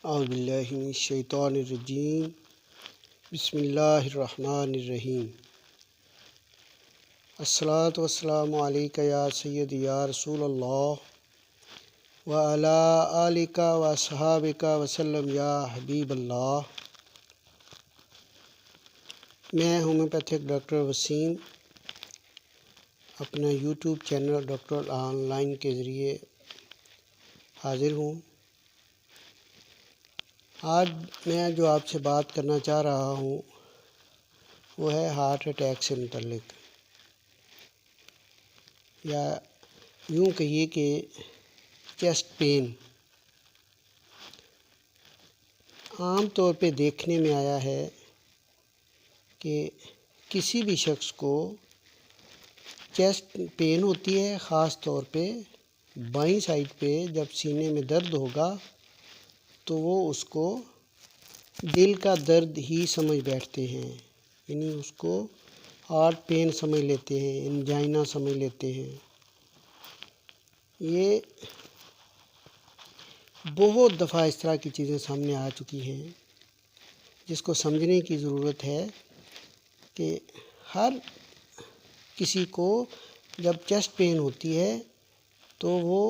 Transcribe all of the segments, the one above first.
اعوذ باللہ من الشیطان الرجیم بسم اللہ الرحمن الرحیم الصلاۃ والسلام علیکہ یا سیدی یا رسول اللہ وعلی آلکہ واصحابکہ وسلم یا حبیب اللہ۔ میں ہومیوپیتھک ڈاکٹر وسیم اپنا YouTube channel doctor on line کے ذریعے حاضر ہوں۔ آج میں جو آپ سے بات کرنا چاہ رہا ہوں وہ ہے ہارٹ اٹیک سے متعلق، یا یوں کہیے کہ چیسٹ پین۔ عام طور پہ دیکھنے میں آیا ہے کہ کسی بھی شخص کو چیسٹ پین ہوتی ہے، خاص طور پہ بائیں سائڈ پہ جب سینے میں درد ہوگا تو وہ اس کو دل کا درد ہی سمجھ بیٹھتے ہیں، یعنی اس کو ہارٹ پین سمجھ لیتے ہیں، انجائنا سمجھ لیتے ہیں۔ یہ بہت دفعہ اس طرح کی چیزیں سامنے آ چکی ہیں جس کو سمجھنے کی ضرورت ہے کہ ہر کسی کو جب چیسٹ پین ہوتی ہے تو وہ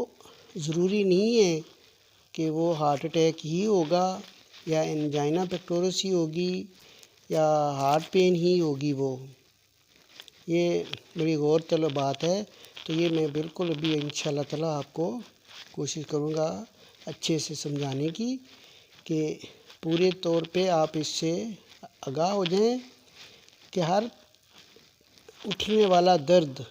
ضروری نہیں ہے کہ وہ ہارٹ اٹیک ہی ہوگا یا انجائنا پیکٹورس ہی ہوگی یا ہارٹ پین ہی ہوگی۔ وہ یہ بڑی غور طلب بات ہے، تو یہ میں بالکل ابھی انشاءاللہ تعالیٰ آپ کو کوشش کروں گا اچھے سے سمجھانے کی کہ پورے طور پہ آپ اس سے آگاہ ہو جائیں کہ ہر اٹھنے والا درد،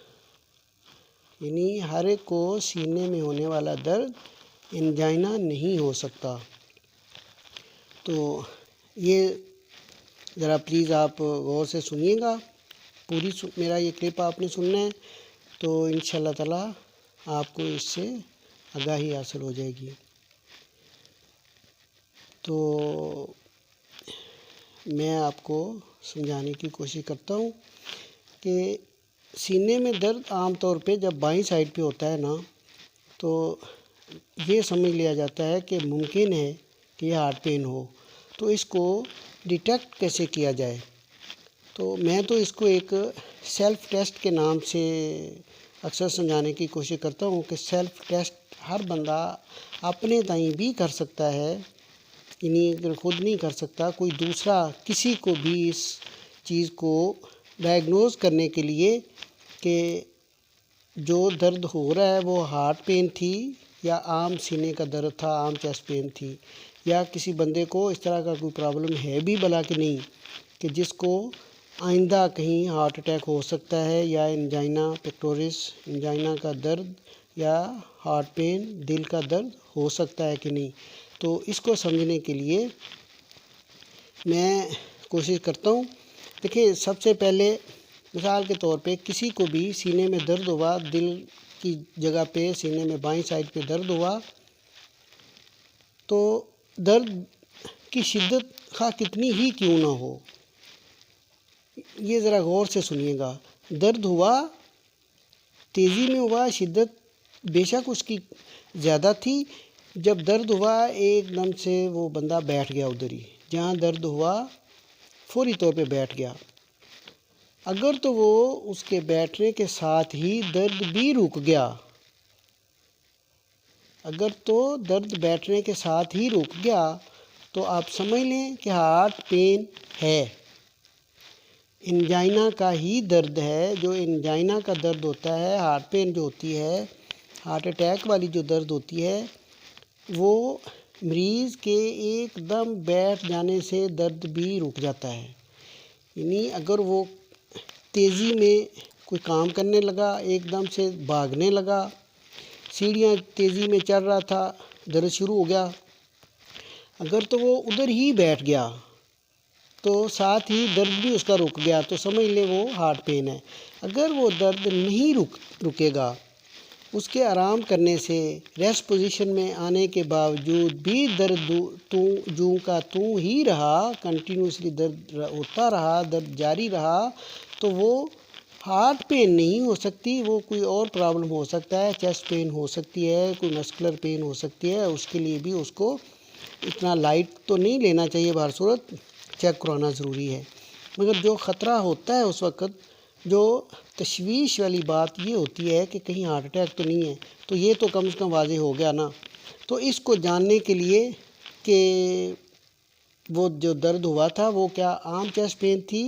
یعنی ہر ایک کو سینے میں ہونے والا درد انجائنا نہیں ہو سکتا۔ تو یہ ذرا پلیز آپ غور سے سنیے گا، پوری میرا یہ کلپ آپ نے سننا ہے، تو انشاءاللہ تعالیٰ آپ کو اس سے آگاہی حاصل ہو جائے گی۔ تو میں آپ کو سمجھانے کی کوشش کرتا ہوں کہ سینے میں درد عام طور پہ جب بائیں سائڈ پہ ہوتا ہے نا، تو یہ سمجھ لیا جاتا ہے کہ ممکن ہے کہ یہ ہارٹ پین ہو۔ تو اس کو ڈیٹیکٹ کیسے کیا جائے؟ تو میں تو اس کو ایک سیلف ٹیسٹ کے نام سے اکثر سمجھانے کی کوشش کرتا ہوں کہ سیلف ٹیسٹ ہر بندہ اپنے تئیں بھی کر سکتا ہے، یعنی اگر خود نہیں کر سکتا، کوئی دوسرا کسی کو بھی اس چیز کو ڈائگنوز کرنے کے لیے کہ جو درد ہو رہا ہے وہ ہارٹ پین تھی یا عام سینے کا درد تھا، عام چیسٹ پین تھی، یا کسی بندے کو اس طرح کا کوئی پرابلم ہے بھی بلا کہ نہیں کہ جس کو آئندہ کہیں ہارٹ اٹیک ہو سکتا ہے، یا انجائنا پیکٹورس، انجائنا کا درد، یا ہارٹ پین، دل کا درد ہو سکتا ہے کہ نہیں۔ تو اس کو سمجھنے کے لیے میں کوشش کرتا ہوں۔ دیکھیں، سب سے پہلے مثال کے طور پہ کسی کو بھی سینے میں درد ہوا، دل کی جگہ پہ سینے میں بائیں سائڈ پہ درد ہوا، تو درد کی شدت خواہ کتنی ہی کیوں نہ ہو، یہ ذرا غور سے سنیے گا۔ درد ہوا، تیزی میں ہوا، شدت بے شک اس کی زیادہ تھی۔ جب درد ہوا ایک دم سے وہ بندہ بیٹھ گیا، ادھر ہی جہاں درد ہوا فوری طور پہ بیٹھ گیا، اگر تو وہ اس کے بیٹھنے کے ساتھ ہی درد بھی رک گیا، اگر تو درد بیٹھنے کے ساتھ ہی رک گیا تو آپ سمجھ لیں کہ ہارٹ پین ہے، انجائنا کا ہی درد ہے۔ جو انجائنا کا درد ہوتا ہے، ہارٹ پین جو ہوتی ہے، ہارٹ اٹیک والی جو درد ہوتی ہے، وہ مریض کے ایک دم بیٹھ جانے سے درد بھی رک جاتا ہے، یعنی اگر وہ تیزی میں کوئی کام کرنے لگا، ایک دم سے بھاگنے لگا، سیڑھیاں تیزی میں چڑھ رہا تھا، درد شروع ہو گیا، اگر تو وہ ادھر ہی بیٹھ گیا تو ساتھ ہی درد بھی اس کا رک گیا، تو سمجھ لیں وہ ہارٹ پین ہے۔ اگر وہ درد نہیں رکے گا، اس کے آرام کرنے سے، ریسٹ پوزیشن میں آنے کے باوجود بھی درد جوں کا توں ہی رہا، کنٹینیوسلی درد ہوتا رہا، درد جاری رہا، تو وہ ہارٹ پین نہیں ہو سکتی، وہ کوئی اور پرابلم ہو سکتا ہے، چیسٹ پین ہو سکتی ہے، کوئی مسکولر پین ہو سکتی ہے، اس کے لیے بھی اس کو اتنا لائٹ تو نہیں لینا چاہیے، بہر صورت چیک کرانا ضروری ہے۔ مگر جو خطرہ ہوتا ہے اس وقت، جو تشویش والی بات یہ ہوتی ہے کہ کہیں ہارٹ اٹیک تو نہیں ہے، تو یہ تو کم از کم واضح ہو گیا نا۔ تو اس کو جاننے کے لیے کہ وہ جو درد ہوا تھا وہ کیا عام چیسٹ پین تھی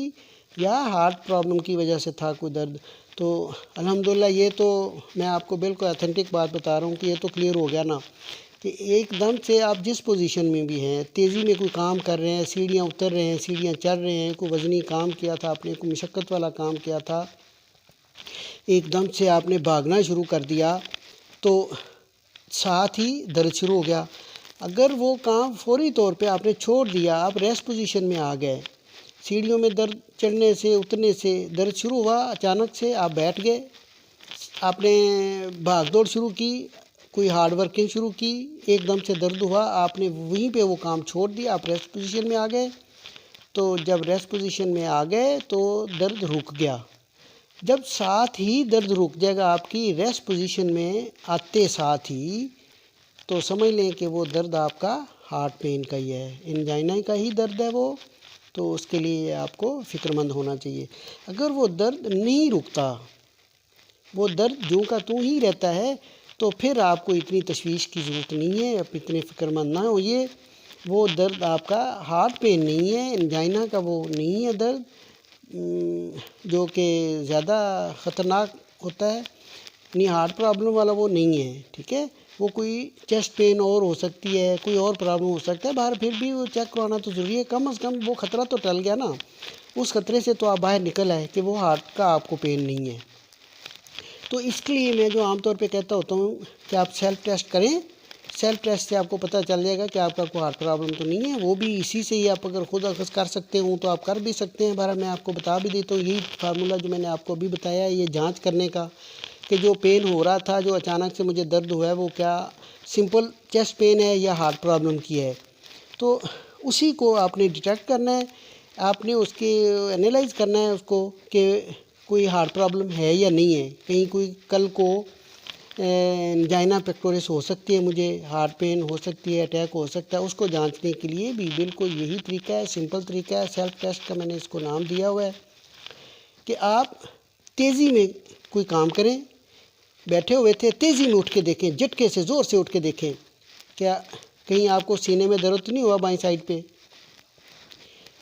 یا ہارٹ پرابلم کی وجہ سے تھا کوئی درد، تو الحمدللہ یہ تو میں آپ کو بالکل اتھینٹک بات بتا رہا ہوں کہ یہ تو کلیئر ہو گیا نا کہ ایک دم سے آپ جس پوزیشن میں بھی ہیں، تیزی میں کوئی کام کر رہے ہیں، سیڑھیاں اتر رہے ہیں، سیڑھیاں چڑھ رہے ہیں، کوئی وزنی کام کیا تھا آپ نے، کوئی مشقت والا کام کیا تھا، ایک دم سے آپ نے بھاگنا شروع کر دیا تو ساتھ ہی درد شروع ہو گیا۔ اگر وہ کام فوری طور پہ آپ نے چھوڑ دیا، آپ ریسٹ پوزیشن میں آ گئے، سیڑھیوں میں درد چڑھنے سے اترنے سے درد شروع ہوا، اچانک سے آپ بیٹھ گئے، آپ نے بھاگ دوڑ شروع کی، کوئی ہارڈ ورکنگ شروع کی، ایک دم سے درد ہوا، آپ نے وہیں پہ وہ کام چھوڑ دیا، آپ ریسٹ پوزیشن میں آ گئے، تو جب ریسٹ پوزیشن میں آ گئے تو درد رک گیا۔ جب ساتھ ہی درد رک جائے گا آپ کی ریسٹ پوزیشن میں آتے ساتھ ہی، تو سمجھ لیں کہ وہ درد آپ کا ہارٹ پین کا ہی ہے، انجائنا کا ہی درد ہے وہ، تو اس کے لیے آپ کو فکر مند ہونا چاہیے۔ اگر وہ درد نہیں رکتا، وہ درد جو کا تو ہی رہتا ہے، تو پھر آپ کو اتنی تشویش کی ضرورت نہیں ہے، آپ اتنے فکر مند نہ ہوئیے۔ وہ درد آپ کا ہارٹ پین نہیں ہے، انجائنا کا وہ نہیں ہے درد جو کہ زیادہ خطرناک ہوتا ہے، نہیں ہارٹ پرابلم والا وہ نہیں ہے، ٹھیک ہے۔ وہ کوئی چیسٹ پین اور ہو سکتی ہے، کوئی اور پرابلم ہو سکتا ہے، باہر پھر بھی وہ چیک کروانا تو ضروری ہے، کم از کم وہ خطرہ تو ٹل گیا نا، اس خطرے سے تو آپ باہر نکل آئے کہ وہ ہارٹ کا آپ کو پین نہیں ہے۔ تو اس کے لیے میں جو عام طور پہ کہتا ہوتا ہوں کہ آپ سیلف ٹیسٹ کریں، سیلف ٹیسٹ سے آپ کو پتہ چل جائے گا کہ آپ کا کوئی ہارٹ پرابلم تو نہیں ہے، وہ بھی اسی سے ہی آپ اگر خود اخذ کر سکتے ہوں تو آپ کر بھی سکتے ہیں۔ بہرحال میں آپ کو بتا بھی دیتا ہوں، یہی فارمولہ جو میں نے آپ کو ابھی بتایا ہے، یہ جانچ کرنے کا کہ جو پین ہو رہا تھا، جو اچانک سے مجھے درد ہوا ہے، وہ کیا سمپل چیسٹ پین ہے یا ہارٹ پرابلم کی ہے، تو اسی کو آپ نے ڈیٹیکٹ کرنا ہے، آپ نے اس کے انالائز کرنا ہے اس کو کہ کوئی ہارٹ پرابلم ہے یا نہیں ہے، کہیں کوئی کل کو انجائنا پیکٹورس ہو سکتی ہے، مجھے ہارٹ پین ہو سکتی ہے، اٹیک ہو سکتا ہے، اس کو جانچنے کے لیے بھی بالکل یہی طریقہ ہے، سمپل طریقہ ہے، سیلف ٹیسٹ کا میں نے اس کو نام دیا ہوا ہے کہ آپ تیزی میں کوئی کام کریں، بیٹھے ہوئے تھے، تیزی میں اٹھ کے دیکھیں، جھٹکے سے زور سے اٹھ کے دیکھیں کیا کہیں آپ کو سینے میں درد تو نہیں ہوا بائیں سائڈ پہ۔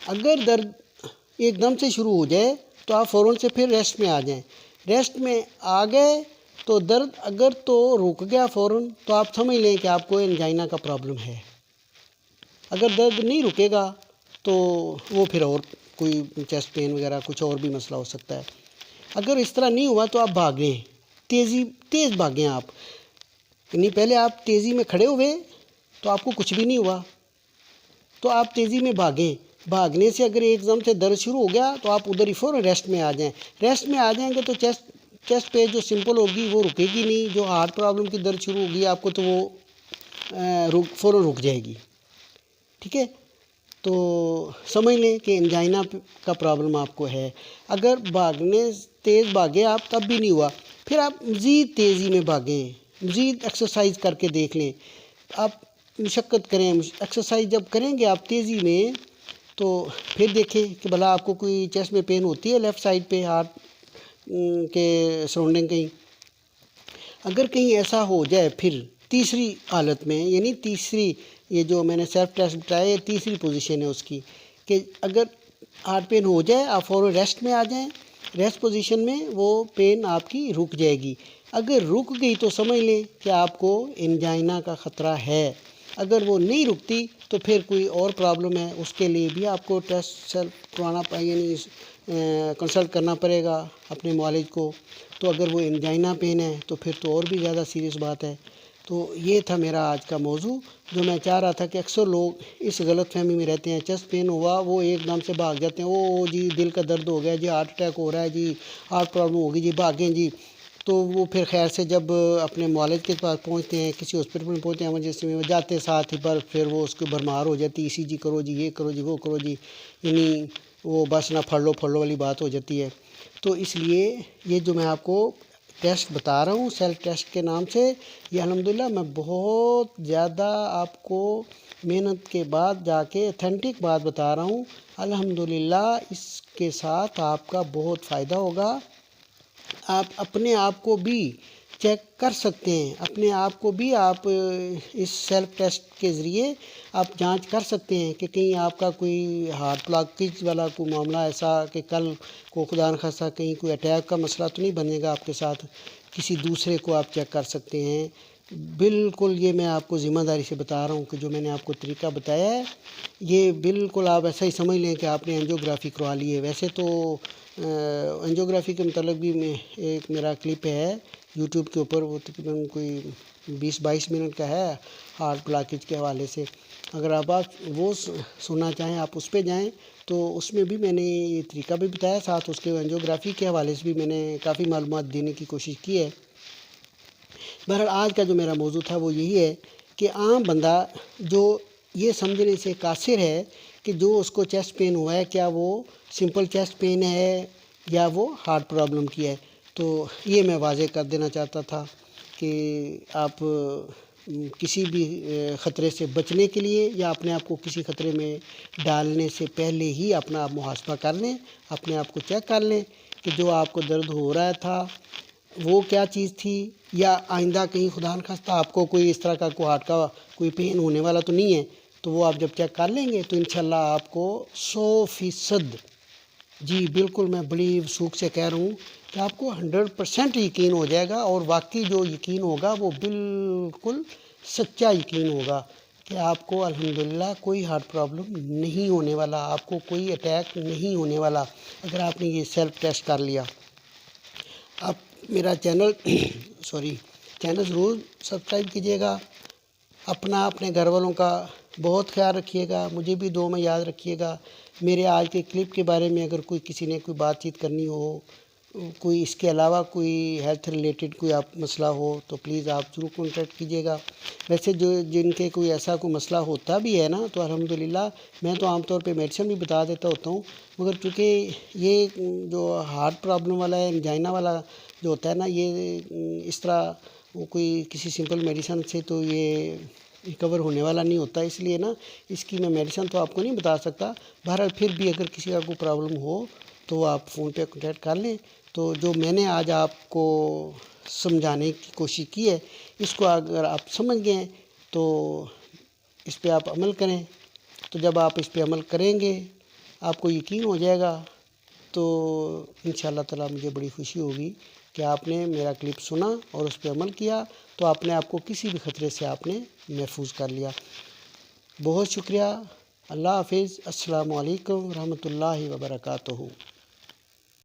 اگر درد ایک دم سے شروع ہو جائے تو آپ فوراً سے پھر ریسٹ میں آ جائیں، ریسٹ میں آ گئے تو درد اگر تو رک گیا فوراً تو آپ سمجھ لیں کہ آپ کو انجائنا کا پرابلم ہے۔ اگر درد نہیں رکے گا تو وہ پھر اور کوئی چیسٹ پین وغیرہ کچھ اور بھی مسئلہ ہو سکتا ہے۔ اگر اس طرح نہیں ہوا تو آپ بھاگیں، تیز بھاگیں آپ، یعنی پہلے آپ تیزی میں کھڑے ہوئے تو آپ کو کچھ بھی نہیں ہوا، تو آپ تیزی میں بھاگیں، بھاگنے سے اگر ایک دم سے درد شروع ہو گیا تو آپ ادھر ہی فوراً ریسٹ میں آ جائیں، ریسٹ میں آ جائیں گے تو چیسٹ پہ جو سمپل ہوگی وہ رکے گی نہیں، جو ہارٹ پرابلم کی درد شروع ہوگی آپ کو تو وہ فوراً رک جائے گی، ٹھیک ہے۔ تو سمجھ لیں کہ انجائنا کا پرابلم آپ کو ہے۔ اگر تیز بھاگے آپ تب بھی نہیں ہوا، پھر آپ مزید تیزی میں بھاگیں، مزید ایکسرسائز کر کے دیکھ لیں، آپ مشقت کریں، ایکسرسائز جب کریں گے آپ تیزی میں تو پھر دیکھیں کہ بھلا آپ کو کوئی چیسٹ میں پین ہوتی ہے لیفٹ سائڈ پہ ہارٹ کے سراؤنڈنگ کہیں، اگر کہیں ایسا ہو جائے پھر تیسری حالت میں، یعنی تیسری یہ جو میں نے سیلف ٹیسٹ بتایا یہ تیسری پوزیشن ہے اس کی کہ اگر ہارٹ پین ہو جائے آپ فوراً ریسٹ میں آ جائیں، ریسٹ پوزیشن میں وہ پین آپ کی رک جائے گی، اگر رک گئی تو سمجھ لیں کہ آپ کو انجائنا کا خطرہ ہے، اگر وہ نہیں رکتی تو پھر کوئی اور پرابلم ہے، اس کے لیے بھی آپ کو ٹیسٹ سیلف کروانا یعنی کنسلٹ کرنا پڑے گا اپنے معالج کو، تو اگر وہ انجائنا پین ہے تو پھر تو اور بھی زیادہ سیریس بات ہے۔ تو یہ تھا میرا آج کا موضوع جو میں چاہ رہا تھا کہ اکثر لوگ اس غلط فہمی میں رہتے ہیں، چیسٹ پین ہوا وہ ایک دم سے بھاگ جاتے ہیں، او جی دل کا درد ہو گیا جی، ہارٹ اٹیک ہو رہا ہے جی، ہارٹ پرابلم ہوگی جی، بھاگیں جی، تو وہ پھر خیر سے جب اپنے معالج کے پاس پہنچتے ہیں، کسی ہاسپٹل میں پہنچتے ہیں ایمرجنسی میں، جاتے ساتھ ہی پر پھر وہ اس کو بھرمار ہو جاتی، ای سی جی کرو جی، یہ کرو جی، وہ کرو جی، یعنی وہ بس نہ پھڑ لو والی بات ہو جاتی ہے۔ تو اس لیے یہ جو میں آپ کو ٹیسٹ بتا رہا ہوں سیلف ٹیسٹ کے نام سے، یہ الحمدللہ میں بہت زیادہ آپ کو محنت کے بعد جا کے اتھینٹک بات بتا رہا ہوں۔ الحمدللہ اس کے ساتھ آپ کا بہت فائدہ ہوگا۔ آپ اپنے آپ کو بھی چیک کر سکتے ہیں، اپنے آپ کو بھی آپ اس سیلف ٹیسٹ کے ذریعے آپ جانچ کر سکتے ہیں کہ کہیں آپ کا کوئی ہارٹ بلاکیج والا کوئی معاملہ ایسا کہ کل کو خدا نخواستہ کہیں کوئی اٹیک کا مسئلہ تو نہیں بنے گا آپ کے ساتھ، کسی دوسرے کو آپ چیک کر سکتے ہیں۔ بالکل یہ میں آپ کو ذمہ داری سے بتا رہا ہوں کہ جو میں نے آپ کو طریقہ بتایا ہے یہ بالکل آپ ایسا ہی سمجھ لیں کہ آپ نے انجیوگرافی کروا لی ہے۔ ویسے تو انجیوگرافی کے متعلق بھی ایک میرا کلپ ہے یوٹیوب کے اوپر، وہ تقریباً کوئی 20-22 منٹ کا ہے ہارٹ بلاکیج کے حوالے سے، اگر آپ وہ سننا چاہیں آپ اس پہ جائیں تو اس میں بھی میں نے یہ طریقہ بھی بتایا، ساتھ اس کے انجیوگرافی کے حوالے سے بھی میں نے کافی معلومات دینے کی کوشش کی ہے۔ بہرحال آج کا جو میرا موضوع تھا وہ یہی ہے کہ عام بندہ جو یہ سمجھنے سے قاصر ہے کہ جو اس کو چیسٹ پین ہوا ہے کیا وہ سمپل چیسٹ پین ہے یا وہ ہارٹ پرابلم کی ہے، تو یہ میں واضح کر دینا چاہتا تھا کہ آپ کسی بھی خطرے سے بچنے کے لیے یا اپنے آپ کو کسی خطرے میں ڈالنے سے پہلے ہی اپنا آپ محاسبہ کر لیں، اپنے آپ کو چیک کر لیں کہ جو آپ کو درد ہو رہا تھا وہ کیا چیز تھی، یا آئندہ کہیں خدا نخواستہ آپ کو کوئی اس طرح کا کوئی ہارٹ کا کوئی پین ہونے والا تو نہیں ہے، تو وہ آپ جب چیک کر لیں گے تو انشاءاللہ آپ کو 100%، جی بالکل میں بڑی وثوق سے کہہ رہا ہوں کہ آپ کو 100% یقین ہو جائے گا، اور واقعی جو یقین ہوگا وہ بالکل سچا یقین ہوگا کہ آپ کو الحمدللہ کوئی ہارٹ پرابلم نہیں ہونے والا، آپ کو کوئی اٹیک نہیں ہونے والا اگر آپ نے یہ سیلف ٹیسٹ کر لیا۔ آپ میرا چینل ضرور سبسکرائب کیجیے گا، اپنے گھر والوں کا بہت خیال رکھیے گا، مجھے بھی دعا میں یاد رکھیے گا۔ میرے آج کے کلپ کے بارے میں اگر کسی نے کوئی بات چیت کرنی ہو، کوئی اس کے علاوہ کوئی ہیلتھ ریلیٹڈ کوئی آپ مسئلہ ہو تو پلیز آپ ضرور کانٹیکٹ کیجیے گا۔ ویسے جن کے کوئی ایسا کوئی مسئلہ ہوتا بھی ہے نا تو الحمدللہ میں تو عام طور پہ میڈیسن بھی بتا دیتا ہوتا ہوں، مگر چونکہ یہ جو ہارٹ پرابلم والا ہے، انجائنا والا جو ہوتا ہے نا، یہ اس طرح وہ کوئی کسی سمپل میڈیسن سے تو یہ ریکور ہونے والا نہیں ہوتا، اس لیے نا اس کی میں میڈیسن تو آپ کو نہیں بتا سکتا۔ بہرحال پھر بھی اگر کسی کا کوئی پرابلم ہو تو آپ فون پہ کانٹیکٹ کر لیں۔ تو جو میں نے آج آپ کو سمجھانے کی کوشش کی ہے اس کو اگر آپ سمجھ گئے تو اس پہ آپ عمل کریں، تو جب آپ اس پہ عمل کریں گے آپ کو یقین ہو جائے گا تو انشاءاللہ تعالی مجھے بڑی خوشی ہوگی کہ آپ نے میرا کلپ سنا اور اس پہ عمل کیا، تو آپ نے آپ کو کسی بھی خطرے سے آپ نے محفوظ کر لیا۔ بہت شکریہ، اللہ حافظ، السلام علیکم ورحمۃ اللہ وبرکاتہ۔